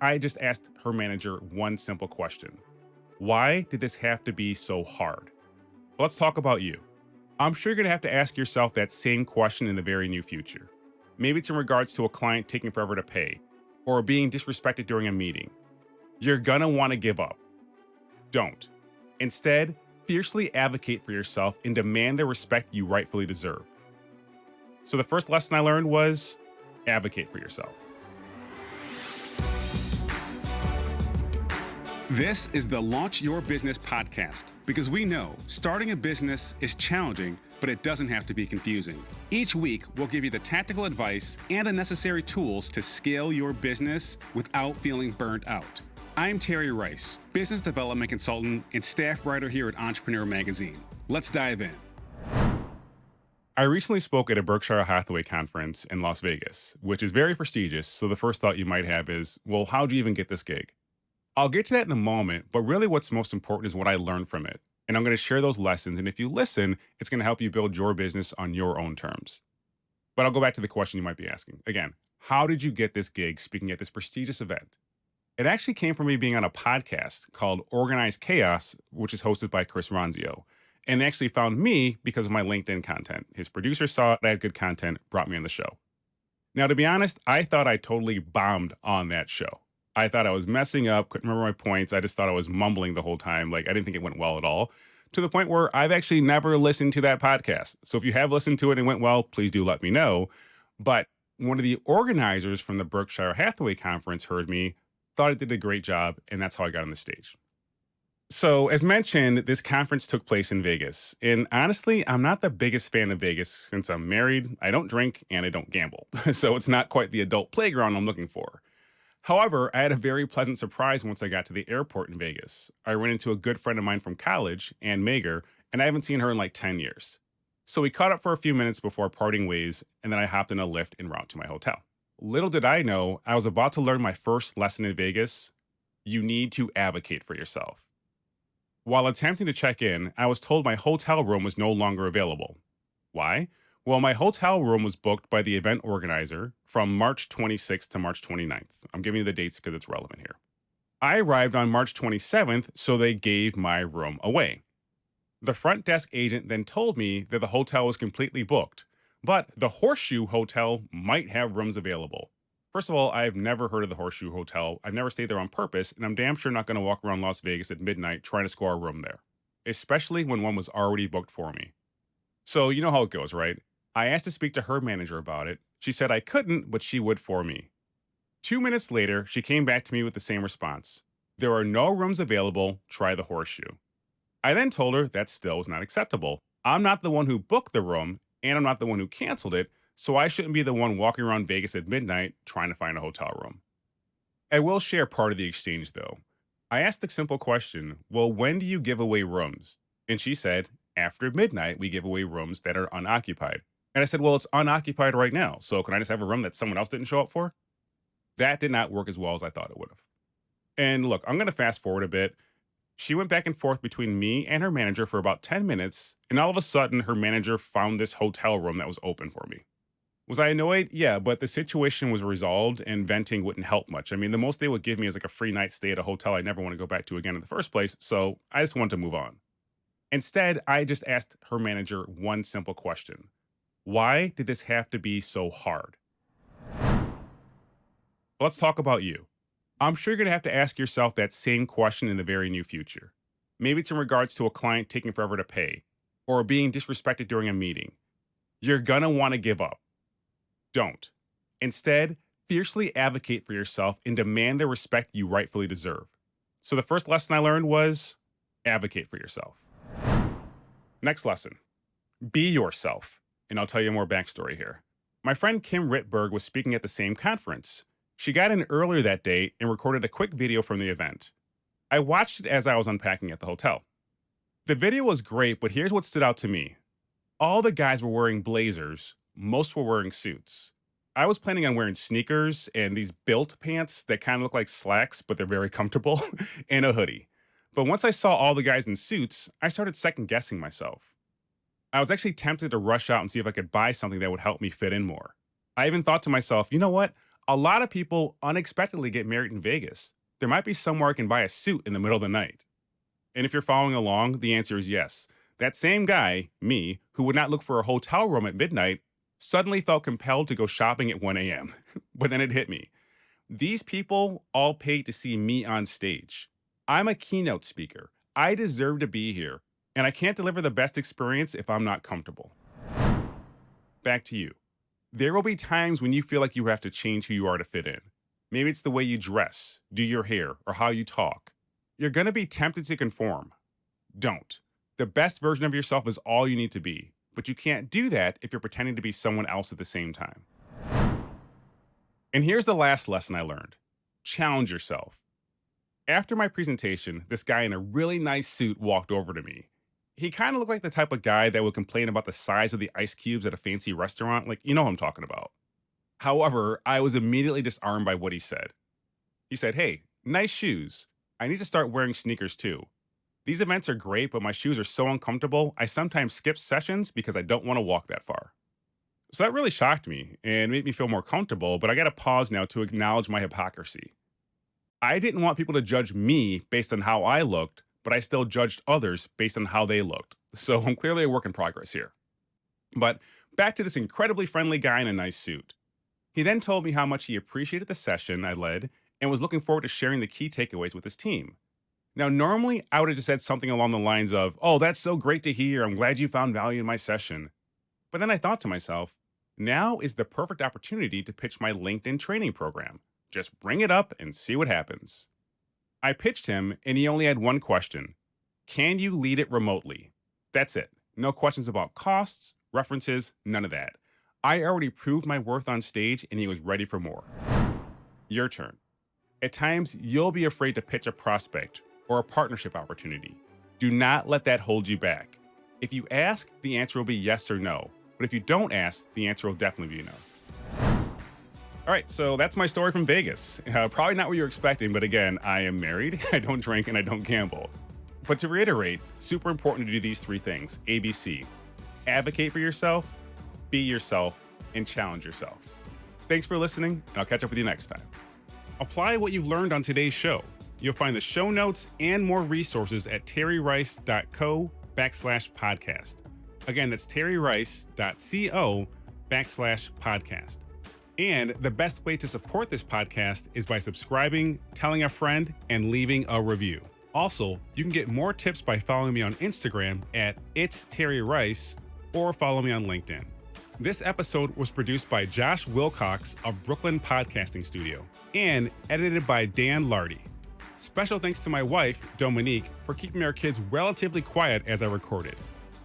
I just asked her manager one simple question. Why did this have to be so hard? Let's talk about you. I'm sure you're going to have to ask yourself that same question in the very near future. Maybe it's in regards to a client taking forever to pay or being disrespected during a meeting. You're going to want to give up. Don't. Instead, fiercely advocate for yourself and demand the respect you rightfully deserve. So the first lesson I learned was advocate for yourself. This is the Launch Your Business podcast because we know starting a business is challenging, but it doesn't have to be confusing. Each week, we'll give you the tactical advice and the necessary tools to scale your business without feeling burnt out. I'm Terry Rice, business development consultant and staff writer here at Entrepreneur Magazine. Let's dive in. I recently spoke at a Berkshire Hathaway conference in Las Vegas, which is very prestigious. So the first thought you might have is, well, how'd you even get this gig? I'll get to that in a moment, but really what's most important is what I learned from it. And I'm going to share those lessons. And if you listen, it's going to help you build your business on your own terms. But I'll go back to the question you might be asking. Again, how did you get this gig speaking at this prestigious event? It actually came from me being on a podcast called Organized Chaos, which is hosted by Chris Ronzio. And they actually found me because of my LinkedIn content. His producer saw I had good content, brought me on the show. Now, to be honest, I thought I totally bombed on that show. I thought I was messing up, couldn't remember my points. I just thought I was mumbling the whole time. Like, I didn't think it went well at all, to the point where I've actually never listened to that podcast. So if you have listened to it and it went well, please do let me know. But one of the organizers from the Berkshire Hathaway conference heard me, thought I did a great job, and that's how I got on the stage. So as mentioned, this conference took place in Vegas. And honestly, I'm not the biggest fan of Vegas since I'm married, I don't drink, and I don't gamble. So it's not quite the adult playground I'm looking for. However, I had a very pleasant surprise once I got to the airport in Vegas. I ran into a good friend of mine from college, Ann Mager, and I haven't seen her in like 10 years. So we caught up for a few minutes before parting ways, and then I hopped in a Lyft en route to my hotel. Little did I know, I was about to learn my first lesson in Vegas. You need to advocate for yourself. While attempting to check in, I was told my hotel room was no longer available. Why? Well, my hotel room was booked by the event organizer from March 26th to March 29th. I'm giving you the dates because it's relevant here. I arrived on March 27th, so they gave my room away. The front desk agent then told me that the hotel was completely booked, but the Horseshoe Hotel might have rooms available. First of all, I've never heard of the Horseshoe Hotel. I've never stayed there on purpose, and I'm damn sure not going to walk around Las Vegas at midnight trying to score a room there, especially when one was already booked for me. So you know how it goes, right? I asked to speak to her manager about it. She said I couldn't, but she would for me. 2 minutes later, she came back to me with the same response. There are no rooms available, try the Horseshoe. I then told her that still was not acceptable. I'm not the one who booked the room, and I'm not the one who canceled it, so I shouldn't be the one walking around Vegas at midnight trying to find a hotel room. I will share part of the exchange though. I asked the simple question, well, when do you give away rooms? And she said, after midnight, we give away rooms that are unoccupied. And I said, well, it's unoccupied right now, so can I just have a room that someone else didn't show up for? That did not work as well as I thought it would have. And look, I'm going to fast forward a bit. She went back and forth between me and her manager for about 10 minutes, and all of a sudden, her manager found this hotel room that was open for me. Was I annoyed? Yeah, but the situation was resolved and venting wouldn't help much. I mean, the most they would give me is like a free night stay at a hotel I never want to go back to again in the first place, so I just wanted to move on. Instead, I just asked her manager one simple question. Why did this have to be so hard? Let's talk about you. I'm sure you're going to have to ask yourself that same question in the very near future. Maybe it's in regards to a client taking forever to pay or being disrespected during a meeting. You're going to want to give up. Don't. Instead, fiercely advocate for yourself and demand the respect you rightfully deserve. So the first lesson I learned was advocate for yourself. Next lesson, be yourself. And I'll tell you more backstory here. My friend Kim Rittberg was speaking at the same conference. She got in earlier that day and recorded a quick video from the event. I watched it as I was unpacking at the hotel. The video was great, but here's what stood out to me. All the guys were wearing blazers, most were wearing suits. I was planning on wearing sneakers and these built pants that kind of look like slacks, but they're very comfortable, and a hoodie. But once I saw all the guys in suits, I started second guessing myself. I was actually tempted to rush out and see if I could buy something that would help me fit in more. I even thought to myself, you know what? A lot of people unexpectedly get married in Vegas. There might be somewhere I can buy a suit in the middle of the night. And if you're following along, the answer is yes. That same guy, me, who would not look for a hotel room at midnight, suddenly felt compelled to go shopping at 1 a.m. But then it hit me. These people all paid to see me on stage. I'm a keynote speaker. I deserve to be here, and I can't deliver the best experience if I'm not comfortable. Back to you. There will be times when you feel like you have to change who you are to fit in. Maybe it's the way you dress, do your hair, or how you talk. You're going to be tempted to conform. Don't. The best version of yourself is all you need to be, but you can't do that if you're pretending to be someone else at the same time. And here's the last lesson I learned. Challenge yourself. After my presentation, this guy in a really nice suit walked over to me. He kind of looked like the type of guy that would complain about the size of the ice cubes at a fancy restaurant, like, you know what I'm talking about. However, I was immediately disarmed by what he said. He said, "Hey, nice shoes. I need to start wearing sneakers too. These events are great, but my shoes are so uncomfortable, I sometimes skip sessions because I don't want to walk that far." So that really shocked me and made me feel more comfortable, but I got to pause now to acknowledge my hypocrisy. I didn't want people to judge me based on how I looked, but I still judged others based on how they looked. So I'm clearly a work in progress here. But back to this incredibly friendly guy in a nice suit. He then told me how much he appreciated the session I led and was looking forward to sharing the key takeaways with his team. Now, normally I would have just said something along the lines of, "Oh, that's so great to hear. I'm glad you found value in my session." But then I thought to myself, now is the perfect opportunity to pitch my LinkedIn training program. Just bring it up and see what happens. I pitched him and he only had one question. Can you lead it remotely? That's it. No questions about costs, references, none of that. I already proved my worth on stage and he was ready for more. Your turn. At times, you'll be afraid to pitch a prospect or a partnership opportunity. Do not let that hold you back. If you ask, the answer will be yes or no. But if you don't ask, the answer will definitely be no. All right, so that's my story from Vegas. Probably not what you're expecting, but again, I am married, I don't drink, and I don't gamble. But to reiterate, super important to do these three things, ABC. Advocate for yourself, be yourself, and challenge yourself. Thanks for listening, and I'll catch up with you next time. Apply what you've learned on today's show. You'll find the show notes and more resources at terryrice.co/podcast. Again, that's terryrice.co/podcast. And the best way to support this podcast is by subscribing, telling a friend, and leaving a review. Also, you can get more tips by following me on Instagram at @itsterryrice or follow me on LinkedIn. This episode was produced by Josh Wilcox of Brooklyn Podcasting Studio and edited by Dan Lardy. Special thanks to my wife, Dominique, for keeping our kids relatively quiet as I recorded.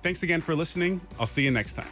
Thanks again for listening. I'll see you next time.